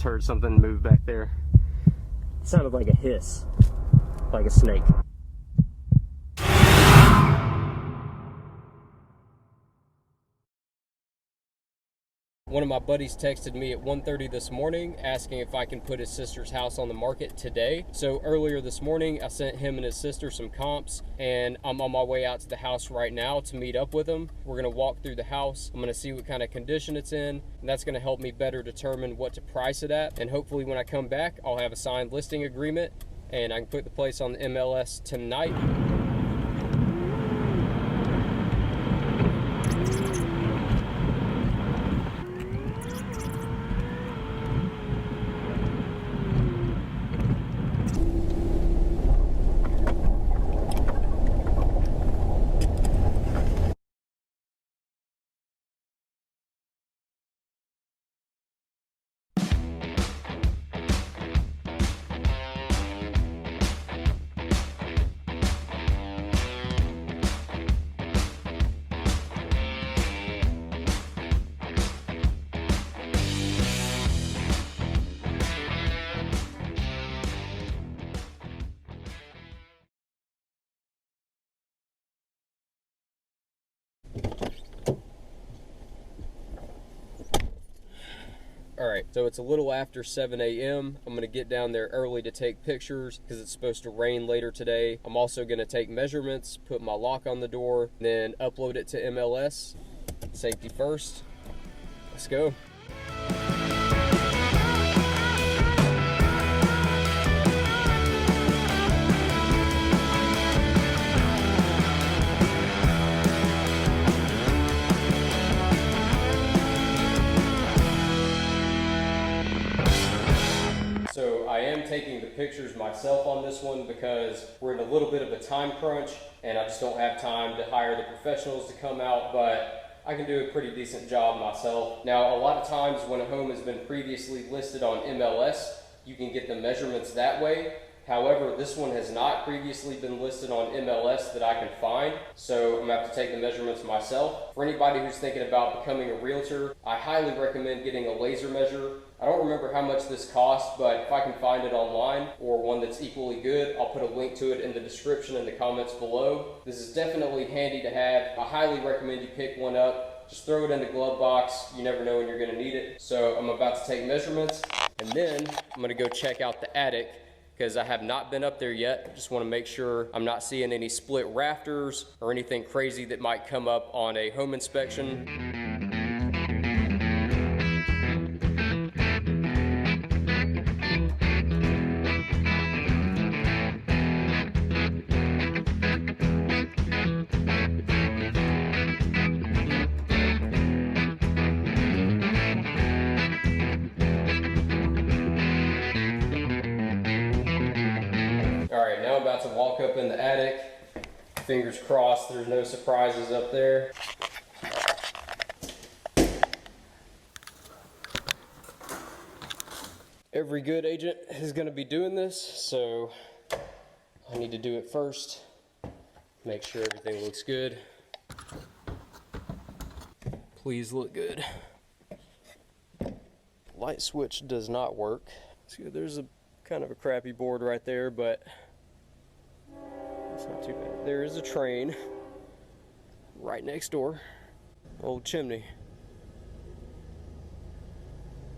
heard something move back there. It sounded like a hiss, like a snake. One of my buddies texted me at 1:30 this morning asking if I can put his sister's house on the market today. So earlier this morning, I sent him and his sister some comps, and I'm on my way out to the house right now to meet up with them. We're gonna walk through the house. I'm gonna see what kind of condition it's in, and that's gonna help me better determine what to price it at. And hopefully when I come back, I'll have a signed listing agreement and I can put the place on the MLS tonight. All right, so it's a little after 7 a.m. I'm gonna get down there early to take pictures because it's supposed to rain later today. I'm also gonna take measurements, put my lock on the door, then upload it to MLS. Safety first. Let's go. So I am taking the pictures myself on this one because we're in a little bit of a time crunch and I just don't have time to hire the professionals to come out, but I can do a pretty decent job myself. Now, a lot of times when a home has been previously listed on MLS, you can get the measurements that way. However, this one has not previously been listed on MLS that I can find, so I'm gonna have to take the measurements myself. For anybody who's thinking about becoming a realtor, I highly recommend getting a laser measure. I don't remember how much this costs, but if I can find it online or one that's equally good, I'll put a link to it in the description in the comments below. This is definitely handy to have. I highly recommend you pick one up. Just throw it in the glove box. You never know when you're gonna need it. So I'm about to take measurements, and then I'm gonna go check out the attic because I have not been up there yet. Just wanna make sure I'm not seeing any split rafters or anything crazy that might come up on a home inspection. Now I'm about to walk up in the attic. Fingers crossed there's no surprises up there. Every good agent is going to be doing this, so I need to do it first. Make sure everything looks good. Please look good. Light switch does not work. See, there's a kind of a crappy board right there, but it's not too bad. There is a train right next door. Old chimney.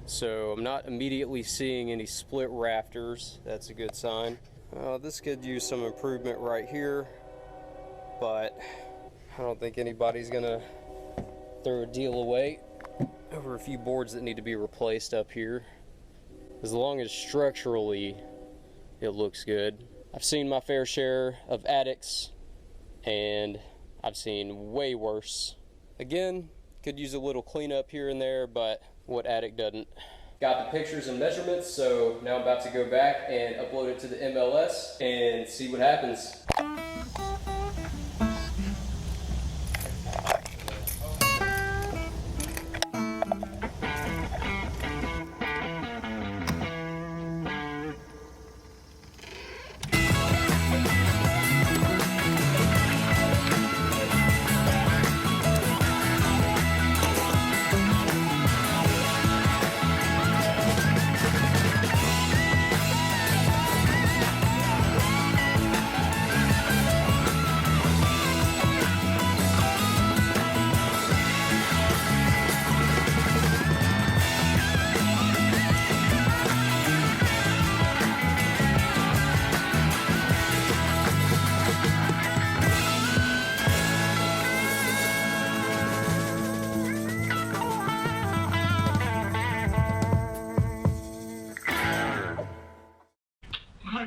So I'm not immediately seeing any split rafters. That's a good sign. This could use some improvement right here, but I don't think anybody's gonna throw a deal away over a few boards that need to be replaced up here. As long as structurally it looks good. I've seen my fair share of attics and I've seen way worse. Again, could use a little cleanup here and there, but what attic doesn't? Got the pictures and measurements, so now I'm about to go back and upload it to the MLS and see what happens.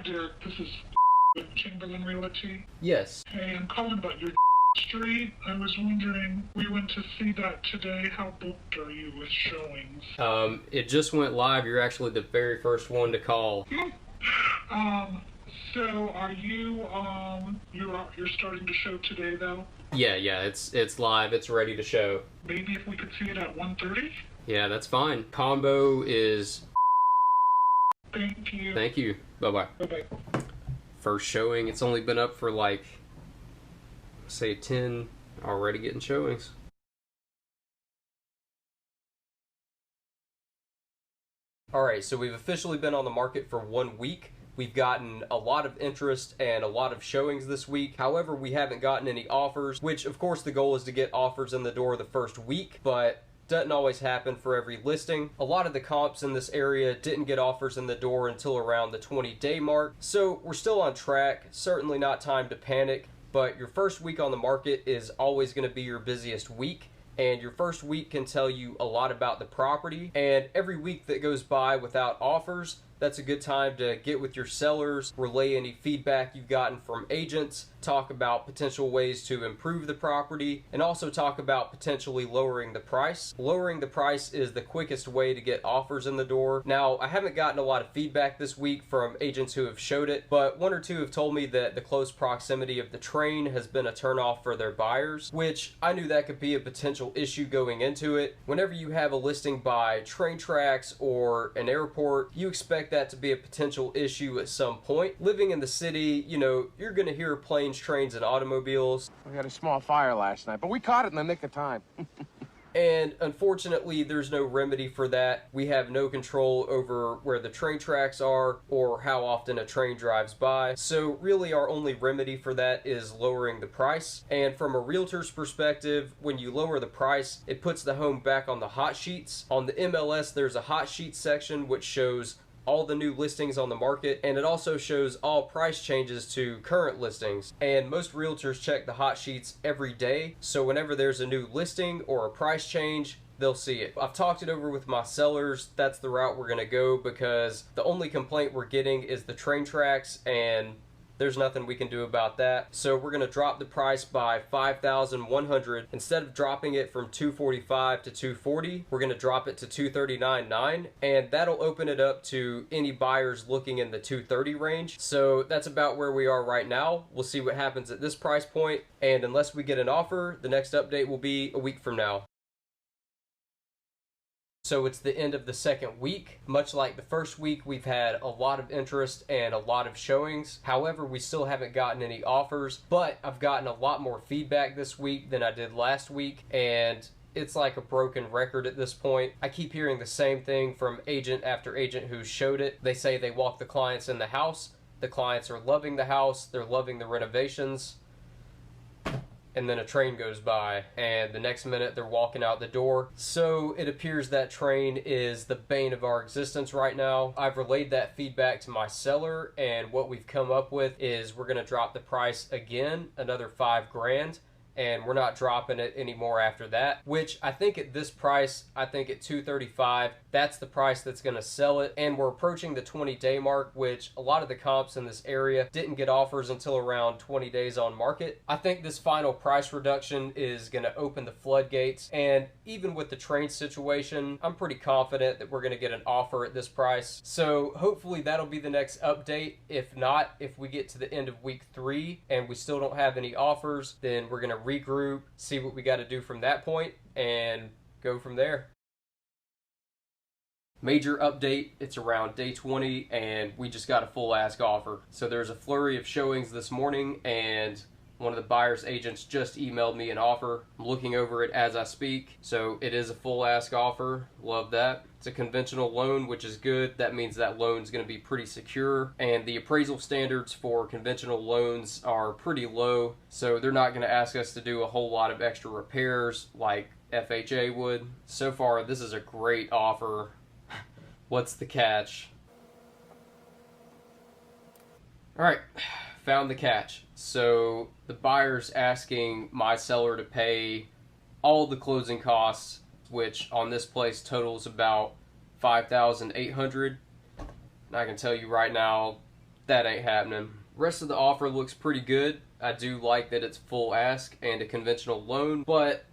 Derrick. This is with Chamberlain Realty. Yes. Hey, I'm calling about your street. I was wondering, we went to see that today. How booked are you with showings? It just went live. You're actually the very first one to call. So are you, you're starting to show today though? Yeah, it's live. It's ready to show. Maybe if we could see it at 1:30? Yeah, that's fine. Combo is... Thank you. Thank you. Bye-bye. Bye-bye. First showing. It's only been up for like, say 10, already getting showings. Alright, so we've officially been on the market for 1 week. We've gotten a lot of interest and a lot of showings this week. However, we haven't gotten any offers, which of course the goal is to get offers in the door the first week, but doesn't always happen for every listing. A lot of the comps in this area didn't get offers in the door until around the 20-day mark. So we're still on track, certainly not time to panic, but your first week on the market is always going to be your busiest week. And your first week can tell you a lot about the property. And every week that goes by without offers, that's a good time to get with your sellers, relay any feedback you've gotten from agents, talk about potential ways to improve the property, and also talk about potentially lowering the price. Lowering the price is the quickest way to get offers in the door. Now, I haven't gotten a lot of feedback this week from agents who have showed it, but 1 or 2 have told me that the close proximity of the train has been a turnoff for their buyers, which I knew that could be a potential issue going into it. Whenever you have a listing by train tracks or an airport, you expect that to be a potential issue at some point. Living in the city, you know, you're going to hear planes, trains, and automobiles. We had a small fire last night, but we caught it in the nick of time. And unfortunately, there's no remedy for that. We have no control over where the train tracks are or how often a train drives by. So really our only remedy for that is lowering the price. And from a realtor's perspective, when you lower the price, it puts the home back on the hot sheets. On the MLS, there's a hot sheet section which shows all the new listings on the market, and it also shows all price changes to current listings. And most realtors check the hot sheets every day, so whenever there's a new listing or a price change, they'll see it. I've talked it over with my sellers. That's the route we're gonna go, because the only complaint we're getting is the train tracks, and there's nothing we can do about that. So we're gonna drop the price by $5,100. Instead of dropping it from $245 to $240, we're gonna drop it to $239.9, and that'll open it up to any buyers looking in the $230 range. So that's about where we are right now. We'll see what happens at this price point, and unless we get an offer, the next update will be a week from now. So it's the end of the second week. Much like the first week, we've had a lot of interest and a lot of showings. However, we still haven't gotten any offers, but I've gotten a lot more feedback this week than I did last week, and it's like a broken record at this point. I keep hearing the same thing from agent after agent who showed it. They say they walk the clients in the house. The clients are loving the house. They're loving the renovations. And then a train goes by, and the next minute they're walking out the door. So it appears that train is the bane of our existence right now. I've relayed that feedback to my seller, and what we've come up with is we're gonna drop the price again, another $5,000, and we're not dropping it anymore after that, which I think at this price, I think at $235, that's the price that's going to sell it. And we're approaching the 20-day mark, which a lot of the comps in this area didn't get offers until around 20 days on market. I think this final price reduction is going to open the floodgates, and even with the train situation, I'm pretty confident that we're going to get an offer at this price. So hopefully that'll be the next update. If not, if we get to the end of week 3 and we still don't have any offers, then we're going to regroup, see what we got to do from that point, and go from there. Major update, it's around day 20 and we just got a full ask offer. So there's a flurry of showings this morning, and one of the buyer's agents just emailed me an offer. I'm looking over it as I speak. So it is a full ask offer. Love that. It's a conventional loan, which is good. That means that loan's going to be pretty secure. And the appraisal standards for conventional loans are pretty low. So they're not going to ask us to do a whole lot of extra repairs like FHA would. So far, this is a great offer. What's the catch? All right, found the catch. So the buyer's asking my seller to pay all the closing costs, which on this place totals about $5,800. And I can tell you right now, that ain't happening. Rest of the offer looks pretty good. I do like that it's full ask and a conventional loan, but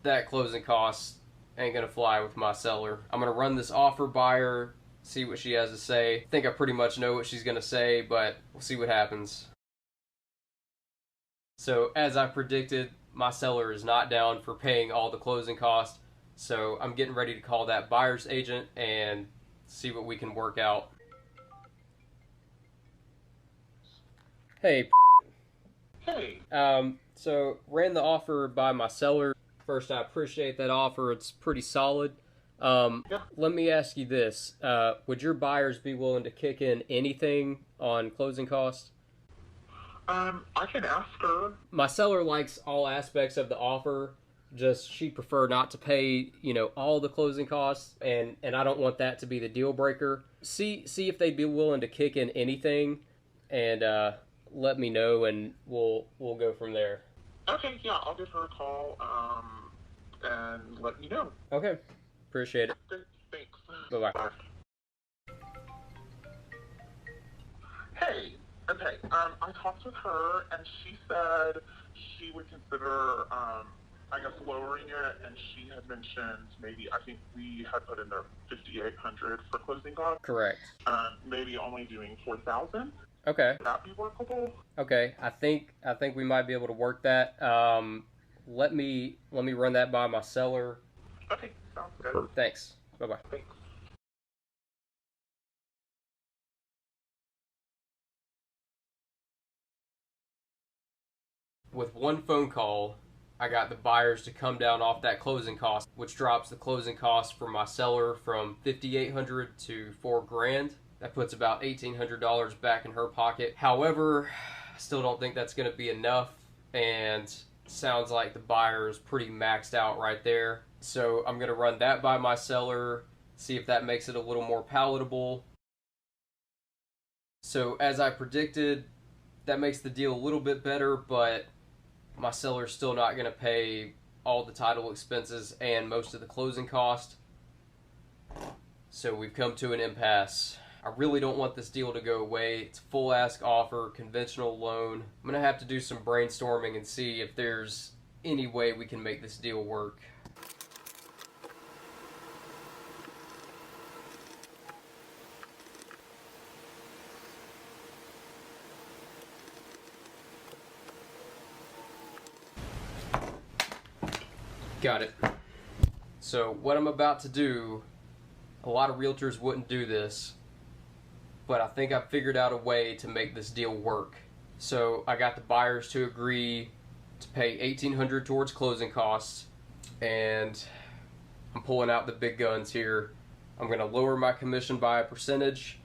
that closing costs ain't gonna fly with my seller. I'm gonna run this offer by her, see what she has to say. I think I pretty much know what she's gonna say, but we'll see what happens. So as I predicted, my seller is not down for paying all the closing costs, so I'm getting ready to call that buyer's agent and see what we can work out. Hey. Hey. So ran the offer by my seller. First, I appreciate that offer. It's pretty solid. Let me ask you this. Would your buyers be willing to kick in anything on closing costs? I can ask her. My seller likes all aspects of the offer. Just she'd prefer not to pay, all the closing costs, and I don't want that to be the deal breaker. See if they'd be willing to kick in anything, and let me know, and we'll go from there. Okay, yeah, I'll give her a call, and let me know. Okay, appreciate it. Great, thanks. Bye-bye. Bye. Hey, okay, I talked with her, and she said she would consider, lowering it, and she had mentioned maybe, I think we had put in there $5,800 for closing costs. Correct. Maybe only doing $4,000. Okay. Would that be workable? Okay, I think we might be able to work that. Let me run that by my seller. Okay, sounds good. Thanks. Bye-bye. Thanks. With one phone call, I got the buyers to come down off that closing cost, which drops the closing cost for my seller from $5,800 to $4,000. That puts about $1,800 back in her pocket. However, I still don't think that's going to be enough, and sounds like the buyer is pretty maxed out right there. So I'm going to run that by my seller, see if that makes it a little more palatable. So as I predicted, that makes the deal a little bit better, but my seller's still not going to pay all the title expenses and most of the closing cost. So we've come to an impasse. I really don't want this deal to go away. It's a full ask offer, conventional loan. I'm going to have to do some brainstorming and see if there's any way we can make this deal work. Got it. So what I'm about to do, a lot of realtors wouldn't do this, but I think I've figured out a way to make this deal work. So I got the buyers to agree to pay $1,800 towards closing costs, and I'm pulling out the big guns here. I'm going to lower my commission by a percentage,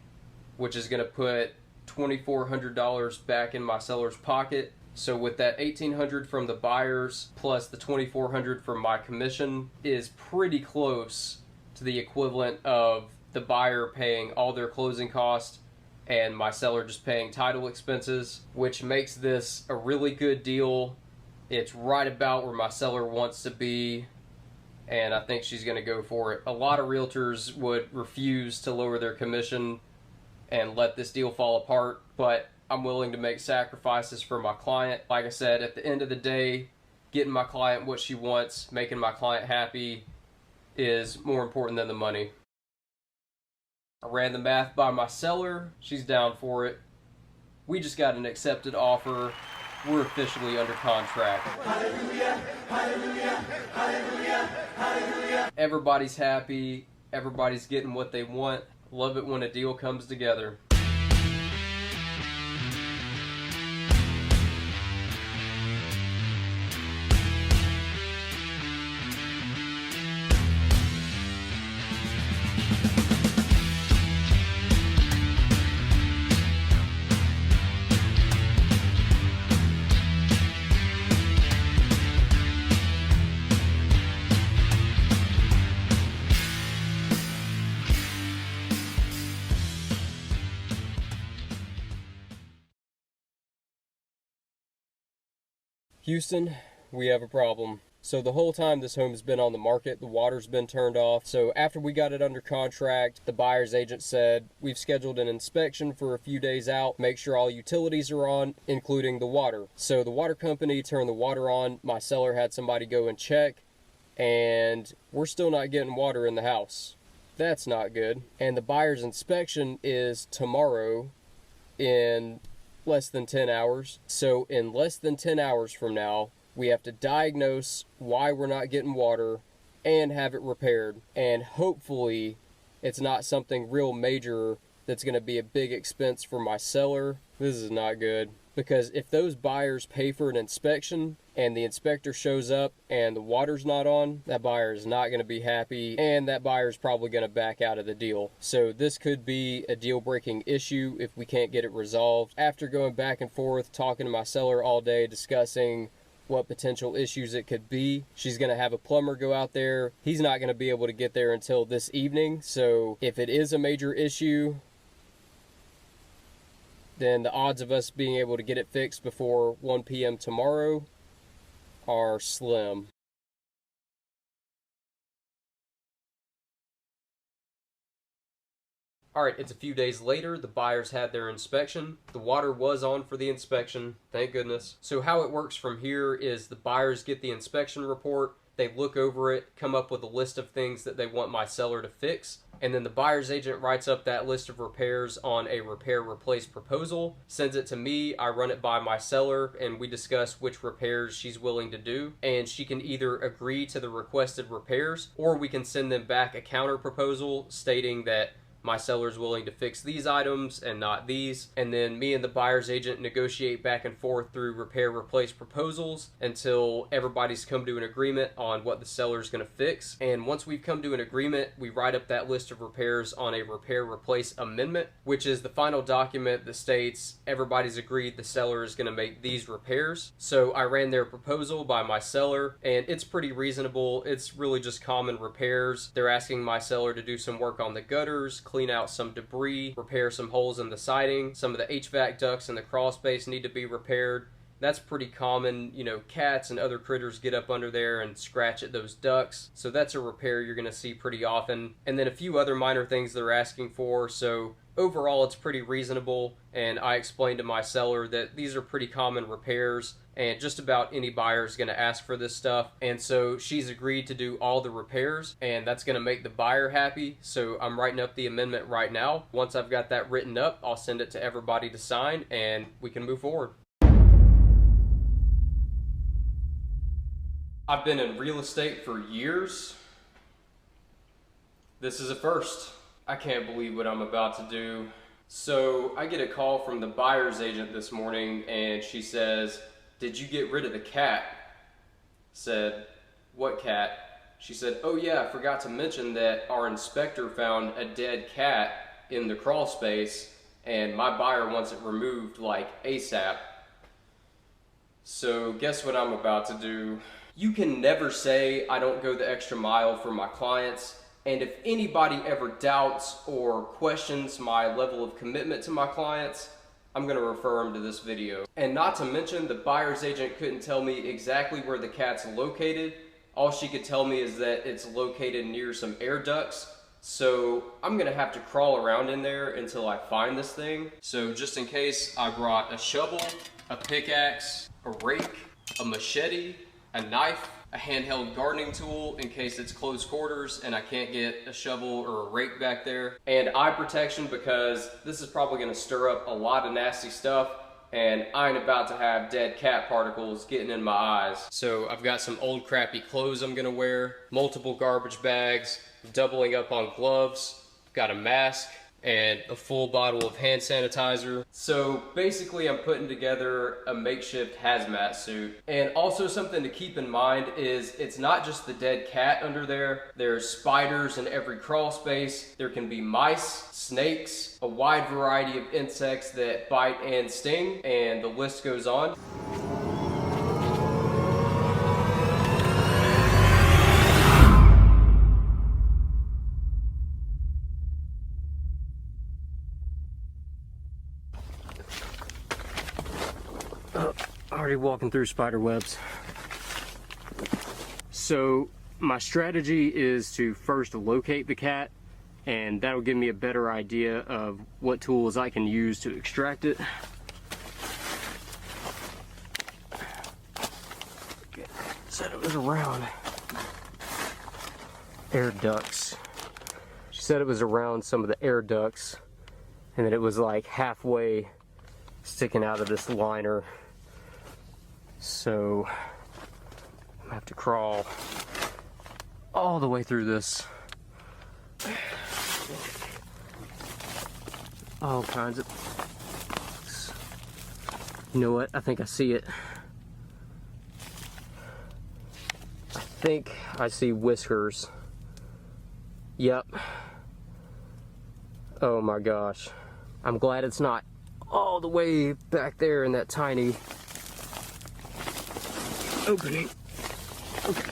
which is going to put $2,400 back in my seller's pocket. So with that $1,800 from the buyers plus the $2,400 from my commission is pretty close to the equivalent of the buyer paying all their closing costs and my seller just paying title expenses, which makes this a really good deal. It's right about where my seller wants to be, and I think she's going to go for it. A lot of realtors would refuse to lower their commission and let this deal fall apart, but I'm willing to make sacrifices for my client. Like I said, at the end of the day, getting my client what she wants, making my client happy is more important than the money. I ran the math by my seller. She's down for it. We just got an accepted offer. We're officially under contract. Hallelujah, hallelujah, hallelujah, hallelujah. Everybody's happy. Everybody's getting what they want. Love it when a deal comes together. Houston, we have a problem. So the whole time this home has been on the market, the water's been turned off. So after we got it under contract, the buyer's agent said, we've scheduled an inspection for a few days out, make sure all utilities are on, including the water. So the water company turned the water on. My seller had somebody go and check, and we're still not getting water in the house. That's not good. And the buyer's inspection is tomorrow in less than 10 hours. So in less than 10 hours from now, we have to diagnose why we're not getting water and have it repaired. And hopefully it's not something real major that's going to be a big expense for my seller. This is not good, because if those buyers pay for an inspection and the inspector shows up and the water's not on, that buyer is not going to be happy, and that buyer is probably going to back out of the deal. So this could be a deal-breaking issue if we can't get it resolved. After going back and forth, talking to my seller all day, discussing what potential issues it could be, she's going to have a plumber go out there. He's not going to be able to get there until this evening. So if it is a major issue, then the odds of us being able to get it fixed before 1 p.m. tomorrow are slim. Alright, it's a few days later. The buyers had their inspection. The water was on for the inspection, thank goodness. So how it works from here is the buyers get the inspection report, they look over it, come up with a list of things that they want my seller to fix, and then the buyer's agent writes up that list of repairs on a repair-replace proposal, sends it to me, I run it by my seller, and we discuss which repairs she's willing to do, and she can either agree to the requested repairs, or we can send them back a counter proposal stating that my seller's willing to fix these items and not these, and then me and the buyer's agent negotiate back and forth through repair-replace proposals until everybody's come to an agreement on what the seller's going to fix. And once we've come to an agreement, we write up that list of repairs on a repair-replace amendment, which is the final document that states everybody's agreed the seller is going to make these repairs. So I ran their proposal by my seller, and it's pretty reasonable. It's really just common repairs. They're asking my seller to do some work on the gutters, clean out some debris, repair some holes in the siding. Some of the HVAC ducts in the crawl space need to be repaired. That's pretty common. You know, cats and other critters get up under there and scratch at those ducts. So that's a repair you're going to see pretty often. And then a few other minor things they're asking for. So overall, it's pretty reasonable. And I explained to my seller that these are pretty common repairs, and just about any buyer is going to ask for this stuff. And so she's agreed to do all the repairs, and that's going to make the buyer happy. So I'm writing up the amendment right now. Once I've got that written up, I'll send it to everybody to sign, and we can move forward. I've been in real estate for years. This is a first. I can't believe what I'm about to do. So I get a call from the buyer's agent this morning, and she says, "Did you get rid of the cat?" Said, "What cat?" She said, "Oh yeah, I forgot to mention that our inspector found a dead cat in the crawl space, and my buyer wants it removed like ASAP." So guess what I'm about to do? You can never say I don't go the extra mile for my clients, and if anybody ever doubts or questions my level of commitment to my clients, I'm going to refer them to this video. And not to mention, the buyer's agent couldn't tell me exactly where the cat's located. All she could tell me is that it's located near some air ducts. So I'm going to have to crawl around in there until I find this thing. So just in case, I brought a shovel, a pickaxe, a rake, a machete, a knife, a handheld gardening tool in case it's close quarters and I can't get a shovel or a rake back there, and eye protection because this is probably going to stir up a lot of nasty stuff, and I ain't about to have dead cat particles getting in my eyes. So I've got some old crappy clothes I'm going to wear, multiple garbage bags, doubling up on gloves, got a mask, and a full bottle of hand sanitizer. So basically I'm putting together a makeshift hazmat suit. And also something to keep in mind is it's not just the dead cat under there. There's spiders in every crawl space. There can be mice, snakes, a wide variety of insects that bite and sting, and the list goes on. Already walking through spider webs. So my strategy is to first locate the cat, and that'll give me a better idea of what tools I can use to extract it. Said it was around air ducts. She said it was around some of the air ducts, and that it was like halfway sticking out of this liner. So I'm gonna have to crawl all the way through this. All kinds of... You know what? I think I see it. I think I see whiskers. Yep. Oh my gosh. I'm glad it's not all the way back there in that tiny opening. Okay.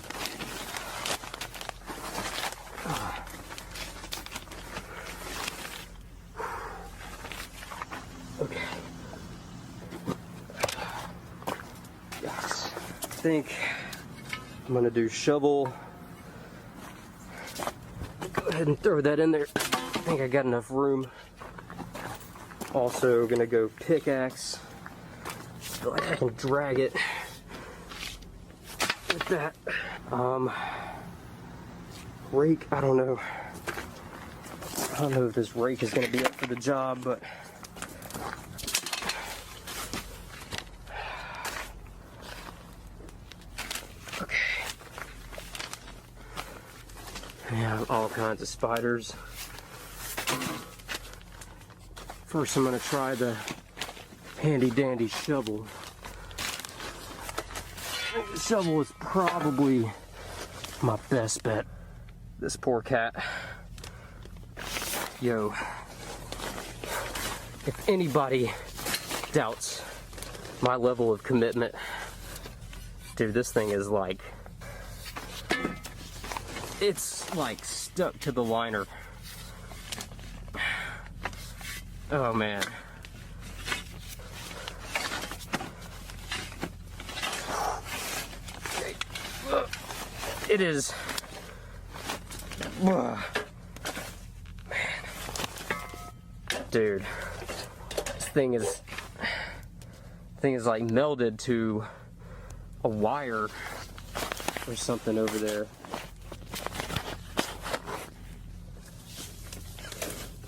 Okay. Yes. I think I'm gonna do shovel. Go ahead and throw that in there. I think I got enough room. Also gonna go pickaxe. Feel like I can drag it with that. Rake, I don't know. I don't know if this rake is gonna be up for the job, but okay. I have all kinds of spiders. First, I'm gonna try the handy dandy shovel. The shovel is probably my best bet. This poor cat. Yo. If anybody doubts my level of commitment, dude, this thing is like, it's like stuck to the liner. Oh man. It is. Man. Dude. This thing is like melded to a wire or something over there.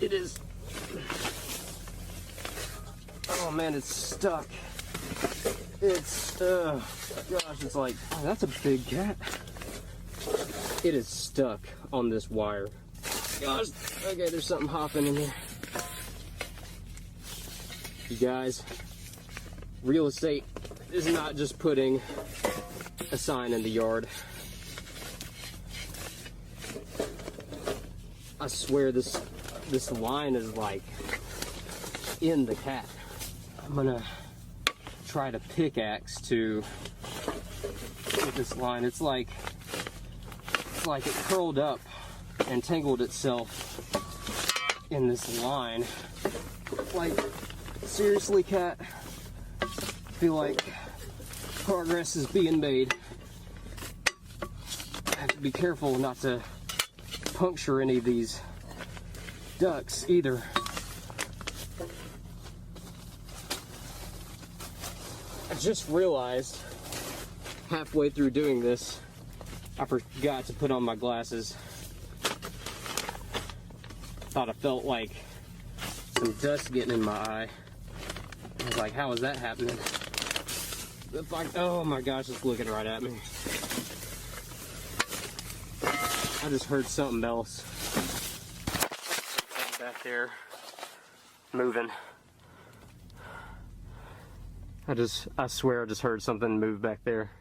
It is. Oh man, it's stuck. It's, gosh, it's like, oh, that's a big cat. It is stuck on this wire. Gosh, okay, there's something hopping in here. You guys, real estate is not just putting a sign in the yard. I swear this line is like in the cat. I'm gonna try to pickaxe to get this line. It's like it curled up and tangled itself in this line. Like, seriously, cat, I feel like progress is being made. I have to be careful not to puncture any of these ducts either. I just realized halfway through doing this, I forgot to put on my glasses. Thought I felt like some dust getting in my eye. I was like, how is that happening? Oh my gosh, it's looking right at me. I just heard something else. Something back there moving. I swear I just heard something move back there.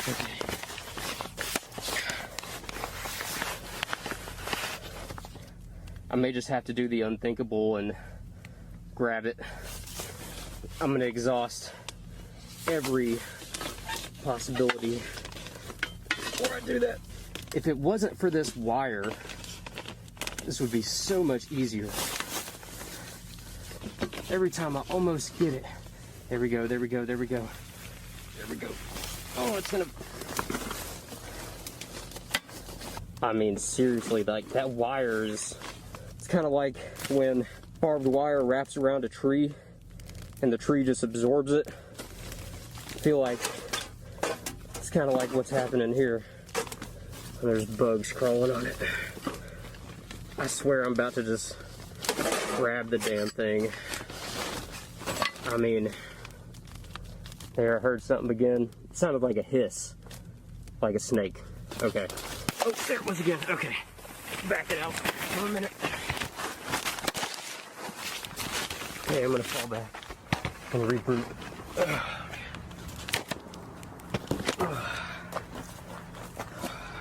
Okay. I may just have to do the unthinkable and grab it. I'm gonna exhaust every possibility before I do that. If it wasn't for this wire, this would be so much easier. Every time I almost get it. There we go, there we go, there we go. There we go. Oh, it's gonna... I mean, seriously, like, that wire is... It's kind of like when barbed wire wraps around a tree and the tree just absorbs it. I feel like it's kind of like what's happening here. And there's bugs crawling on it. I swear I'm about to just grab the damn thing. I mean, there, I heard something again. It sounded like a hiss, like a snake. Okay. Oh, there it was again. Okay. Back it out for a minute. Okay, I'm gonna fall back and regroup.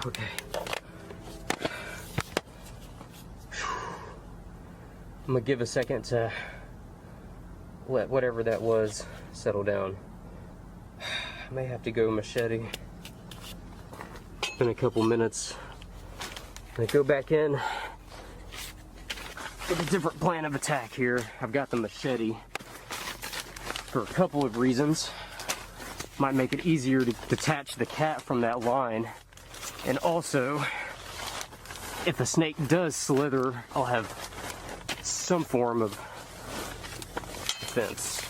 Okay. I'm gonna give a second to let whatever that was settle down. I may have to go machete in a couple minutes and go back in with a different plan of attack here. I've got the machete for a couple of reasons. Might make it easier to detach the cat from that line, and also if the snake does slither, I'll have some form of defense.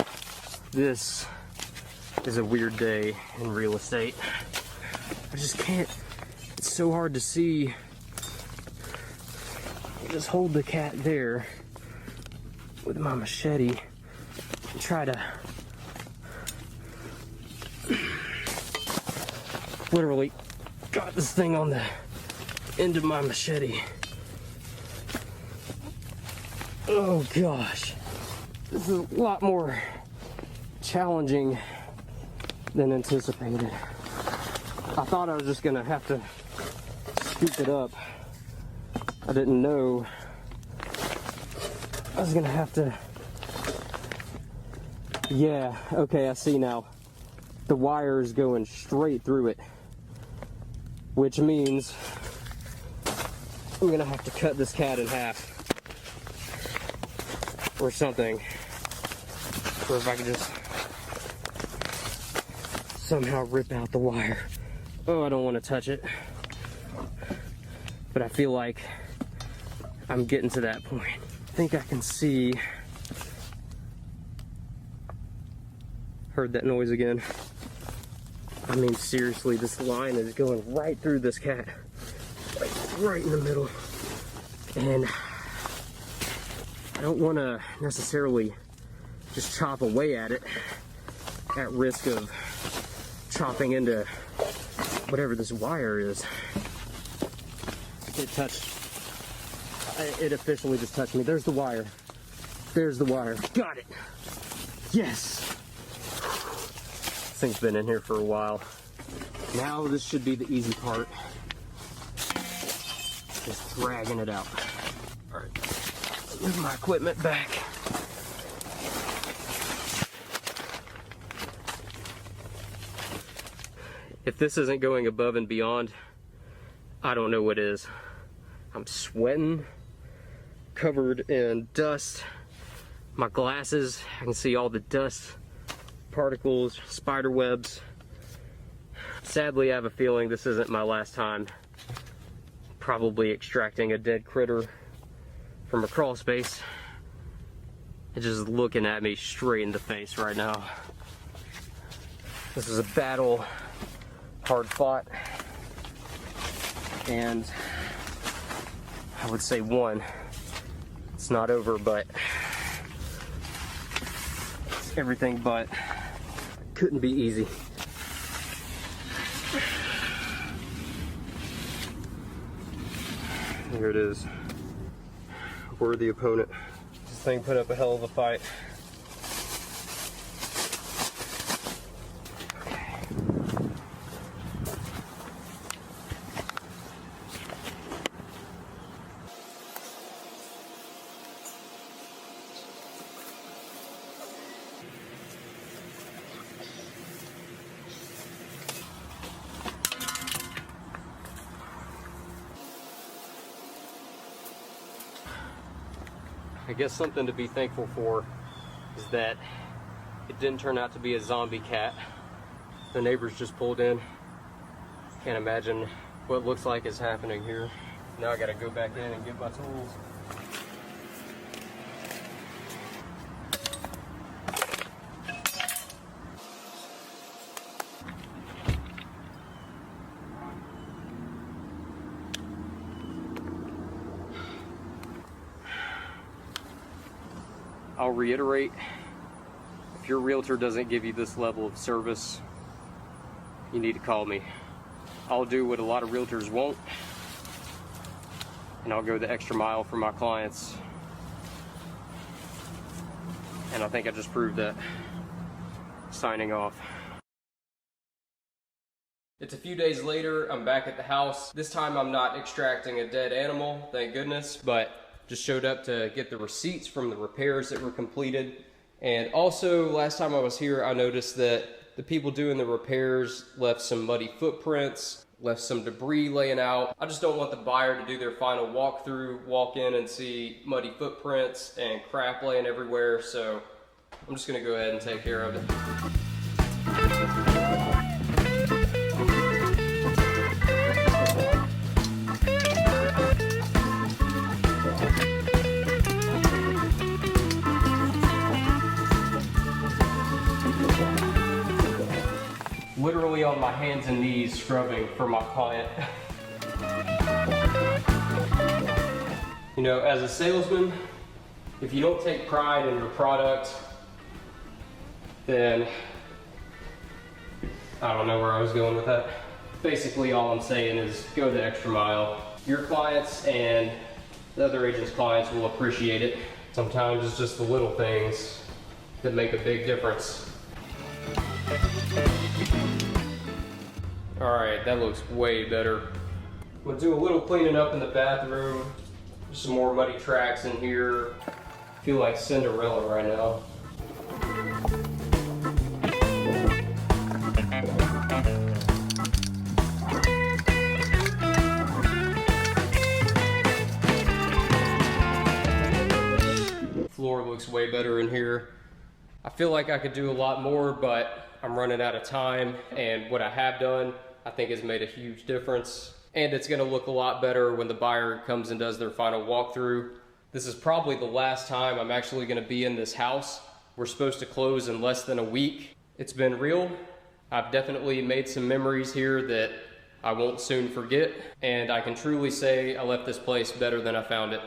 This is a weird day in real estate. I just can't, it's so hard to see. I'll just hold the cat there with my machete and try to literally got this thing on the end of my machete. Oh gosh, this is a lot more challenging than anticipated. I thought I was just gonna have to scoop it up. I didn't know I was gonna have to. Yeah, okay, I see now. The wire is going straight through it, which means I'm gonna have to cut this cat in half or something, or if I could just somehow rip out the wire. Oh, I don't want to touch it, but I feel like I'm getting to that point. I think I can see. Heard that noise again. I mean, seriously, this line is going right through this cat, like right in the middle, and I don't want to necessarily just chop away at it at risk of chopping into whatever this wire is. It touched, it officially just touched me. There's the wire. There's the wire. Got it. Yes. This thing's been in here for a while. Now this should be the easy part. Just dragging it out. All right. Move my equipment back. If this isn't going above and beyond, I don't know what is. I'm sweating, covered in dust. My glasses, I can see all the dust, particles, spider webs. Sadly, I have a feeling this isn't my last time probably extracting a dead critter from a crawl space. It's just looking at me straight in the face right now. This is a battle, hard fought, and I would say won. It's not over, but it's everything but. Couldn't be easy. Here it is. Worthy opponent. This thing put up a hell of a fight. I guess something to be thankful for is that it didn't turn out to be a zombie cat. The neighbors just pulled in. Can't imagine what looks like is happening here. Now I gotta go back in and get my tools. I'll reiterate, if your realtor doesn't give you this level of service, you need to call me. I'll do what a lot of realtors won't, and I'll go the extra mile for my clients. And I think I just proved that. Signing off. It's a few days later, I'm back at the house. This time I'm not extracting a dead animal, thank goodness, but just showed up to get the receipts from the repairs that were completed. And also, last time I was here, I noticed that the people doing the repairs left some muddy footprints, left some debris laying out. I just don't want the buyer to do their final walkthrough, walk in and see muddy footprints and crap laying everywhere, so I'm just gonna go ahead and take care of it. Literally on my hands and knees scrubbing for my client. You know, as a salesman, if you don't take pride in your product, then I don't know where I was going with that. Basically, all I'm saying is go the extra mile. Your clients and the other agent's clients will appreciate it. Sometimes it's just the little things that make a big difference. All right, that looks way better. We'll do a little cleaning up in the bathroom. Some more muddy tracks in here. I feel like Cinderella right now. Floor looks way better in here. I feel like I could do a lot more, but I'm running out of time, and what I have done I think has made a huge difference, and it's gonna look a lot better when the buyer comes and does their final walkthrough. This is probably the last time I'm actually gonna be in this house. We're supposed to close in less than a week. It's been real. I've definitely made some memories here that I won't soon forget, and I can truly say I left this place better than I found it.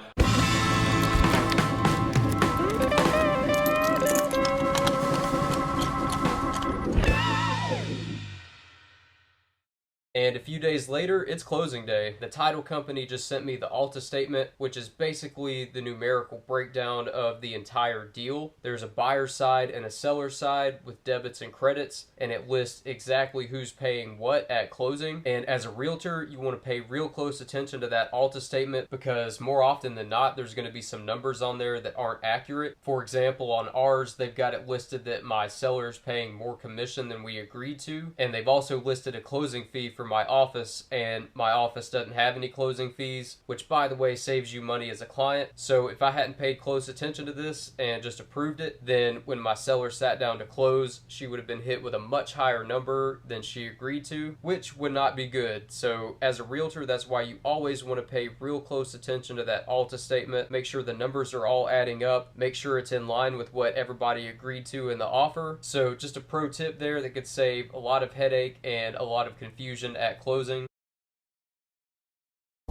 And a few days later, it's closing day. The title company just sent me the Alta statement, which is basically the numerical breakdown of the entire deal. There's a buyer side and a seller side with debits and credits, and it lists exactly who's paying what at closing. And as a realtor, you want to pay real close attention to that Alta statement, because more often than not, there's going to be some numbers on there that aren't accurate. For example, on ours, they've got it listed that my seller is paying more commission than we agreed to, and they've also listed a closing fee for my office, and my office doesn't have any closing fees, which by the way saves you money as a client. So if I hadn't paid close attention to this and just approved it, then when my seller sat down to close, she would have been hit with a much higher number than she agreed to, which would not be good. So as a realtor, that's why you always want to pay real close attention to that Alta statement. Make sure the numbers are all adding up. Make sure it's in line with what everybody agreed to in the offer. So just a pro tip there that could save a lot of headache and a lot of confusion at closing.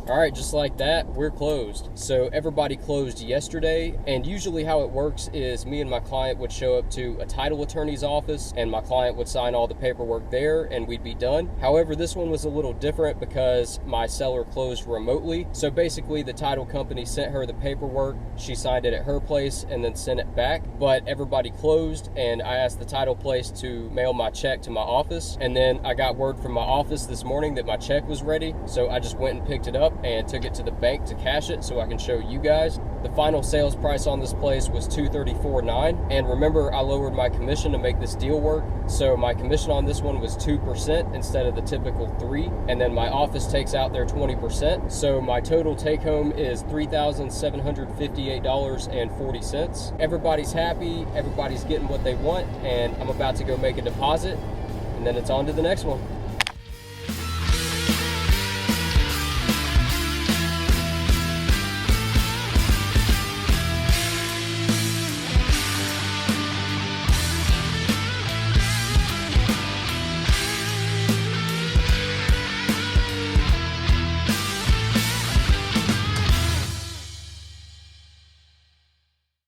All right, just like that, we're closed. So everybody closed yesterday, and usually how it works is me and my client would show up to a title attorney's office, and my client would sign all the paperwork there, and we'd be done. However, this one was a little different because my seller closed remotely. So basically, the title company sent her the paperwork, she signed it at her place, and then sent it back. But everybody closed, and I asked the title place to mail my check to my office, and then I got word from my office this morning that my check was ready, so I just went and picked it up and took it to the bank to cash it so I can show you guys. The final sales price on this place was $234.9, and remember, I lowered my commission to make this deal work, so my commission on this one was 2% instead of the typical 3%, and then my office takes out their 20%, so my total take home is $3,758.40. Everybody's happy, everybody's getting what they want, and I'm about to go make a deposit. and then it's on to the next one.